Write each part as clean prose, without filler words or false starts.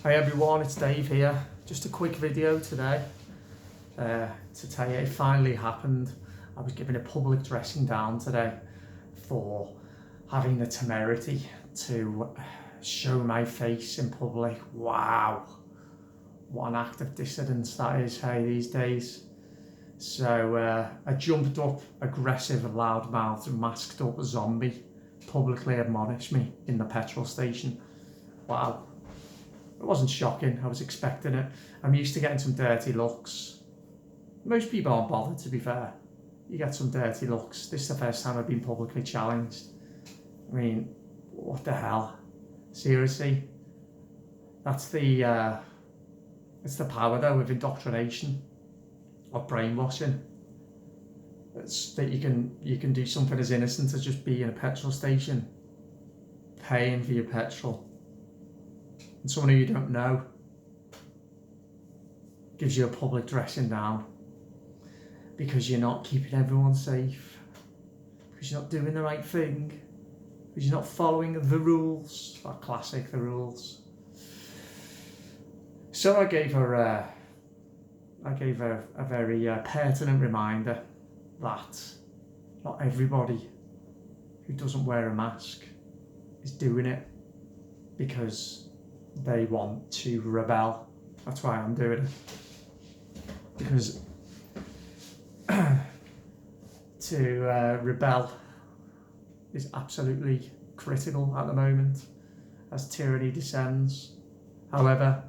Hi everyone, it's Dave here. Just a quick video today to tell you it finally happened. I was given a public dressing down today for having the temerity to show my face in public. Wow, what an act of dissidence that is, hey, these days. So a jumped up, aggressive, loudmouthed, masked up zombie publicly admonished me in the petrol station. Wow. It wasn't shocking, I was expecting it. I'm used to getting some dirty looks. Most people aren't bothered, to be fair. You get some dirty looks. This is the first time I've been publicly challenged. I mean, what the hell? Seriously? That's the it's the power though of indoctrination, of brainwashing. It's that you can do something as innocent as just be in a petrol station, paying for your petrol. And someone who you don't know gives you a public dressing down because you're not keeping everyone safe, because you're not doing the right thing, because you're not following the rules. That classic, the rules. So I gave her a very pertinent reminder that not everybody who doesn't wear a mask is doing it because they want to rebel. That's why I'm doing it. Because to rebel is absolutely critical at the moment as tyranny descends. However,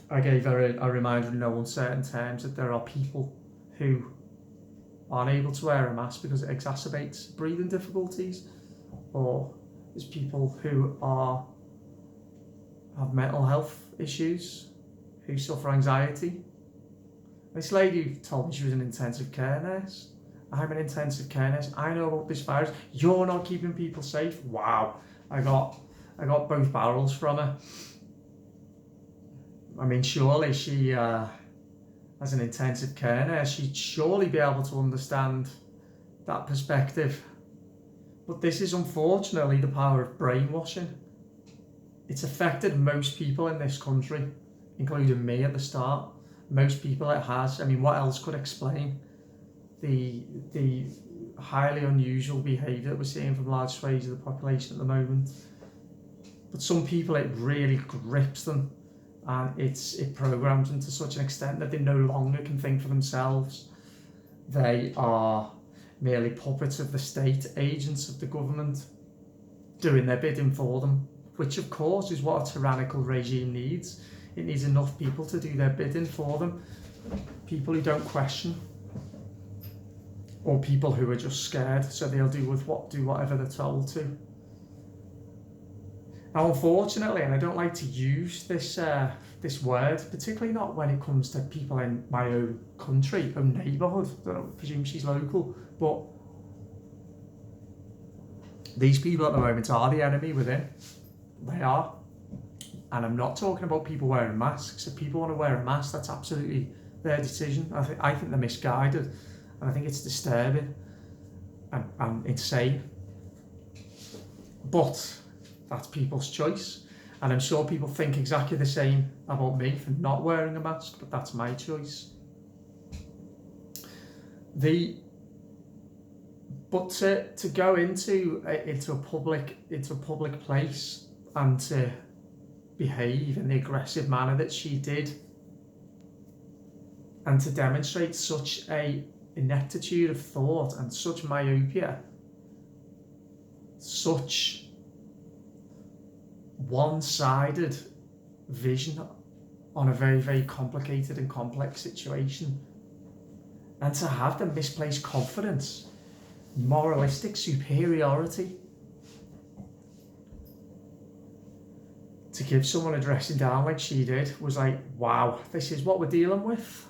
I gave her a reminder in no uncertain terms that there are people who aren't able to wear a mask because it exacerbates breathing difficulties, or there's people who have mental health issues, who suffer anxiety. This lady told me she was an intensive care nurse. I'm an intensive care nurse. I know about this virus. You're not keeping people safe. Wow. I got both barrels from her. I mean, surely she, as an intensive care nurse, she'd surely be able to understand that perspective. But this is unfortunately the power of brainwashing. It's affected most people in this country, including me at the start. Most people it has. I mean, what else could explain the highly unusual behaviour that we're seeing from large swathes of the population at the moment? But some people, it really grips them, and it programs them to such an extent that they no longer can think for themselves. They are merely puppets of the state, agents of the government, doing their bidding for them, which of course is what a tyrannical regime needs. It needs enough people to do their bidding for them. People who don't question, or people who are just scared, so they'll do whatever they're told to. Now, unfortunately, and I don't like to use this word, particularly not when it comes to people in my own country, own neighbourhood. I don't presume she's local, but these people at the moment are the enemy within. They are. And I'm not talking about people wearing masks. If people want to wear a mask, that's absolutely their decision. I think they're misguided, and I think it's disturbing and insane. But that's people's choice, and I'm sure people think exactly the same about me for not wearing a mask, but that's my choice. But to go into a public place and to behave in the aggressive manner that she did, and to demonstrate such a ineptitude of thought and such myopia, such one-sided vision on a very, very complicated and complex situation, and to have the misplaced confidence, moralistic superiority, to give someone a dressing down like she did, was like, wow, this is what we're dealing with,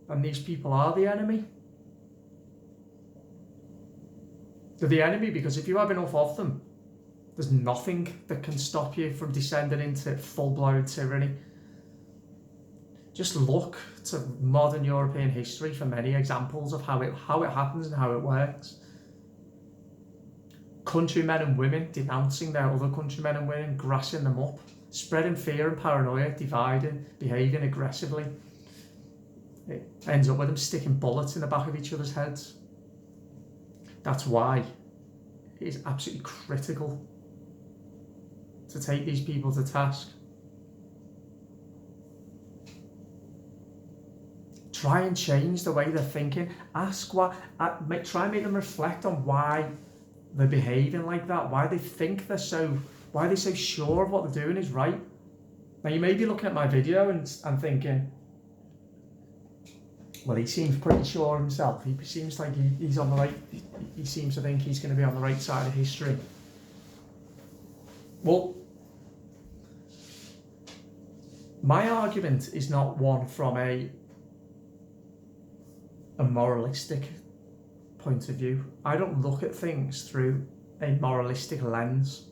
and these people are the enemy. They're the enemy because if you have enough of them, there's nothing that can stop you from descending into full-blown tyranny. Just look to modern European history for many examples of how it happens and how it works. countrymen and women denouncing their other countrymen and women, grassing them up, spreading fear and paranoia, dividing, behaving aggressively. It ends up with them sticking bullets in the back of each other's heads. That's why it is absolutely critical to take these people to task. Try and change the way they're thinking. Ask why. Try and make them reflect on why they're behaving like that. Why they think they're so. Why they're so sure of what they're doing is right. Now you may be looking at my video and thinking, well, he seems pretty sure of himself. He seems like he's on the right. He seems to think he's going to be on the right side of history. Well, my argument is not one from a moralistic point of view. I don't look at things through a moralistic lens.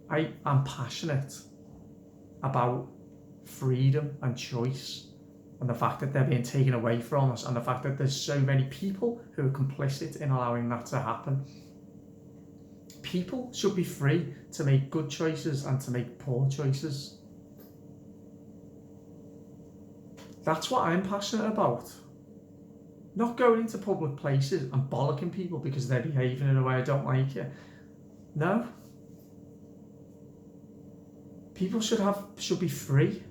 I am passionate about freedom and choice, and the fact that they're being taken away from us, and the fact that there's so many people who are complicit in allowing that to happen. People should be free to make good choices and to make poor choices. That's what I'm passionate about. Not going into public places and bollocking people because they're behaving in a way I don't like it. No. People should be free.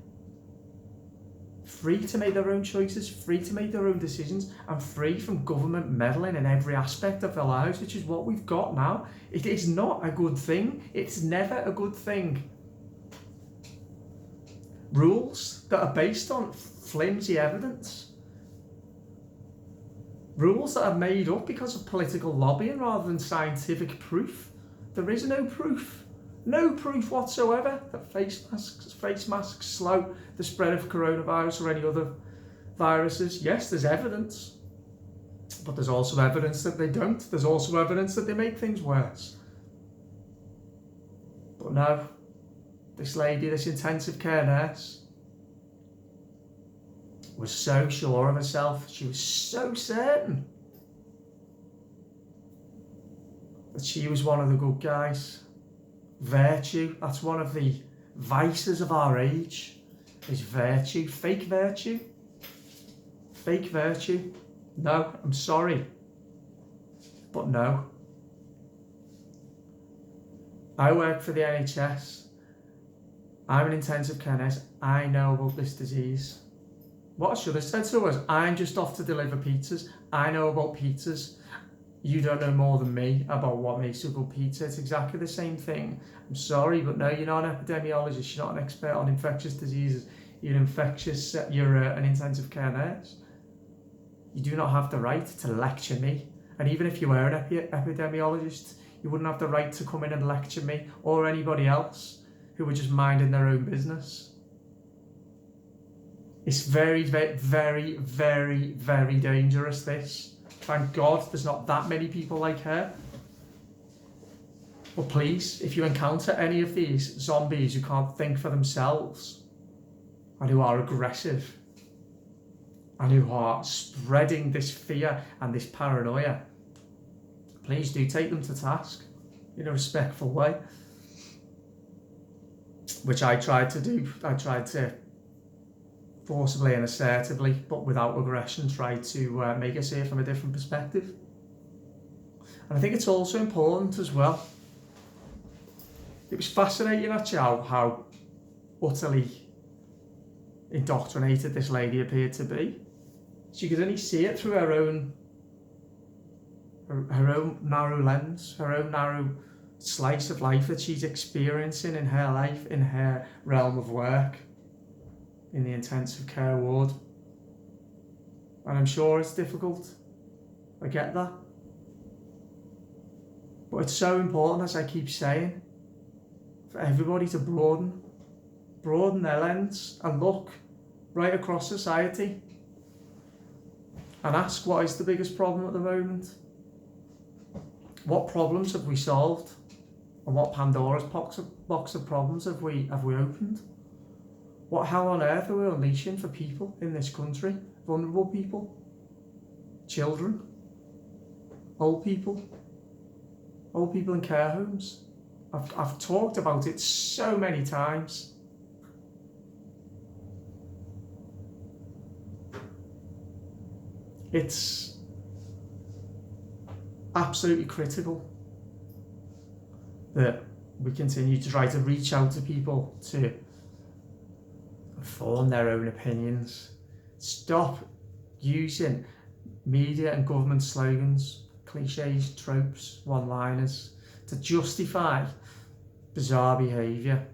Free to make their own choices, free to make their own decisions, and free from government meddling in every aspect of their lives, which is what we've got now. It is not a good thing. It's never a good thing. Rules that are based on flimsy evidence. Rules that are made up because of political lobbying rather than scientific proof. There is no proof. No proof whatsoever that face masks slow the spread of coronavirus or any other viruses. Yes, there's evidence, but there's also evidence that they don't. There's also evidence that they make things worse. But no, this lady, this intensive care nurse, was so sure of herself. She was so certain that she was one of the good guys. Virtue, that's one of the vices of our age, is virtue. Fake virtue. Fake virtue. No, I'm sorry, but no. I work for the NHS. I'm an intensive care nurse. I know about this disease. What I should have said to her was, I'm just off to deliver pizzas. I know about pizzas. You don't know more than me about what makes a good pizza. It's exactly the same thing. I'm sorry, but no, you're not an epidemiologist. You're not an expert on infectious diseases. You're an intensive care nurse. You do not have the right to lecture me. And even if you were an epidemiologist, you wouldn't have the right to come in and lecture me or anybody else who were just minding their own business. It's very, very, very, very, very dangerous, this. Thank God there's not that many people like her. But please, if you encounter any of these zombies who can't think for themselves and who are aggressive and who are spreading this fear and this paranoia, please do take them to task in a respectful way, which I tried to do. I tried to forcibly and assertively, but without aggression, try to make her see it from a different perspective. And I think it's also important as well. It was fascinating actually how utterly indoctrinated this lady appeared to be. She could only see it through her own narrow lens, her own narrow slice of life that she's experiencing in her life, in her realm of work, in the intensive care ward. And I'm sure it's difficult. I get that. But it's so important, as I keep saying, for everybody to broaden their lens and look right across society and ask, what is the biggest problem at the moment? What problems have we solved? And what Pandora's box of problems have we opened? What hell on earth are we unleashing for people in this country? Vulnerable people, children, old people. old people in care homes. I've talked about it so many times. It's absolutely critical that we continue to try to reach out to people to form their own opinions. Stop using media and government slogans, cliches, tropes, one-liners to justify bizarre behaviour.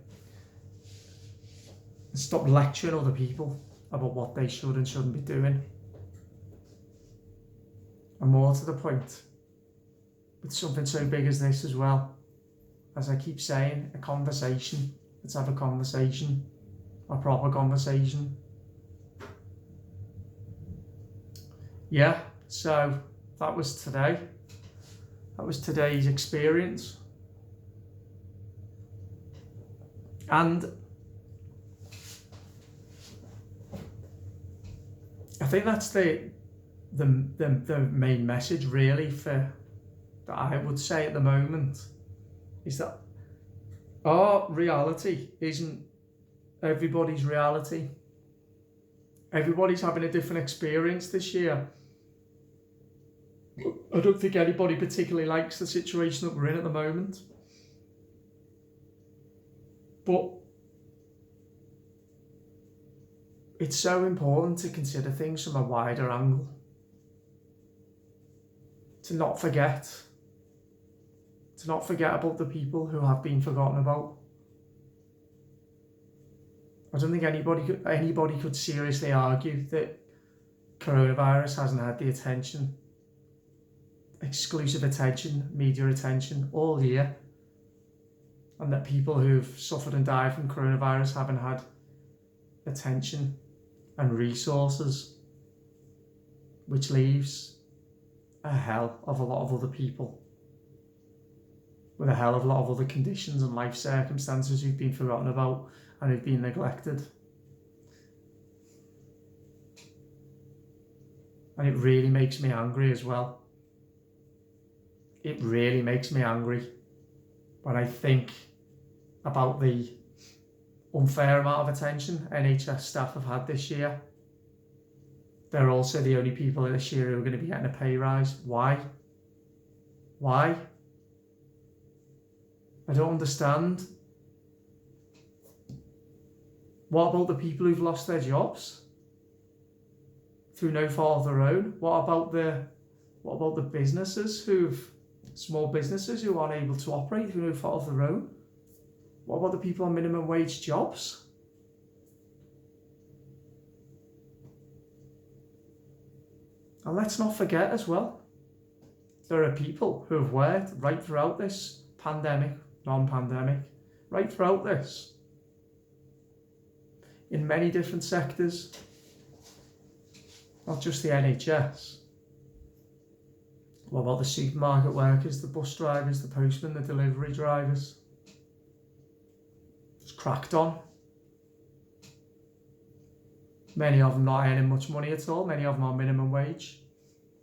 And stop lecturing other people about what they should and shouldn't be doing. And more to the point, with something so big as this as well, as I keep saying, a conversation. Let's have a conversation, a proper conversation. Yeah, so that was today. That was today's experience. And I think that's the main message really that I would say at the moment, is that our reality isn't everybody's reality. Everybody's having a different experience this year. I don't think anybody particularly likes the situation that we're in at the moment. But it's so important to consider things from a wider angle. To not forget about the people who have been forgotten about. I don't think anybody could seriously argue that coronavirus hasn't had the attention, exclusive attention, media attention all year, and that people who've suffered and died from coronavirus haven't had attention and resources, which leaves a hell of a lot of other people with a hell of a lot of other conditions and life circumstances who've been forgotten about and who've been neglected. And it really makes me angry as well. It really makes me angry when I think about the unfair amount of attention NHS staff have had this year. They're also the only people this year who are going to be getting a pay rise. Why? Why? I don't understand. What about the people who've lost their jobs through no fault of their own? What about the businesses small businesses who aren't able to operate through no fault of their own? What about the people on minimum wage jobs? And let's not forget as well, there are people who have worked right throughout this pandemic, non-pandemic, right throughout this, in many different sectors, not just the NHS. What about the supermarket workers, the bus drivers, the postmen, the delivery drivers? Just cracked on. Many of them not earning much money at all, many of them on minimum wage.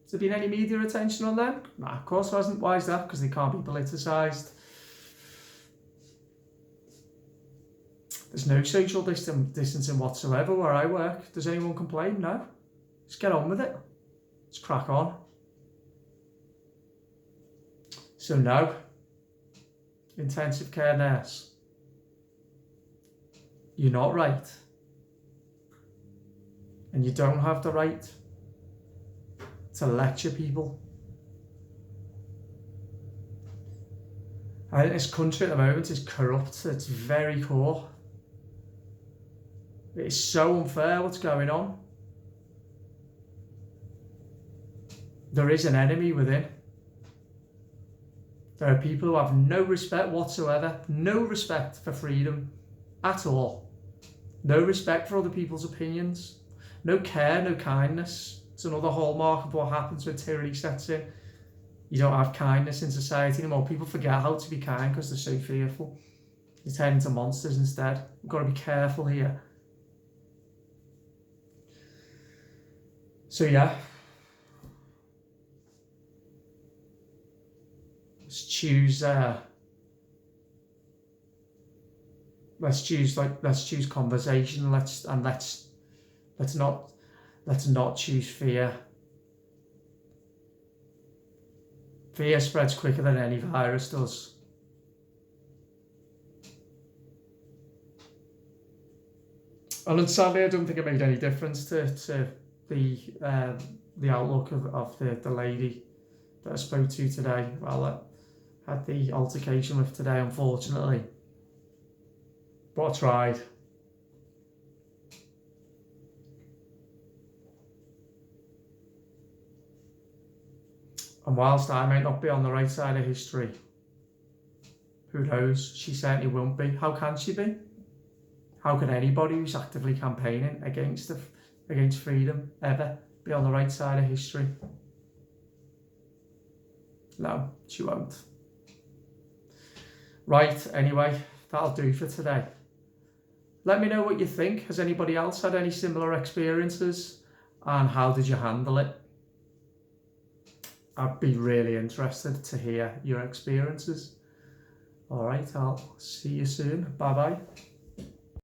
Has there been any media attention on them? Nah, of course there hasn't. Why is that? Because they can't be politicised. There's no social distancing whatsoever where I work. Does anyone complain? No. Just get on with it. Just crack on. So no. Intensive care nurse. You're not right. And you don't have the right to lecture people. I think this country at the moment is corrupt at its very core. It is so unfair what's going on. There is an enemy within. There are people who have no respect whatsoever, no respect for freedom at all. No respect for other people's opinions. No care, no kindness. It's another hallmark of what happens when tyranny sets in. You don't have kindness in society anymore. People forget how to be kind because they're so fearful. They turn into monsters instead. We've got to be careful here. So yeah. Let's choose conversation. Let's not choose fear. Fear spreads quicker than any virus does. And sadly, I don't think it made any difference to the outlook of the lady that I spoke to today. Well, I had the altercation with today, unfortunately. But I tried. And whilst I may not be on the right side of history, who knows? She certainly won't be. How can she be? How can anybody who's actively campaigning against freedom ever be on the right side of history? No, she won't. Right, anyway, that'll do for today. Let me know what you think. Has anybody else had any similar experiences? And how did you handle it? I'd be really interested to hear your experiences. All right, I'll see you soon. Bye-bye.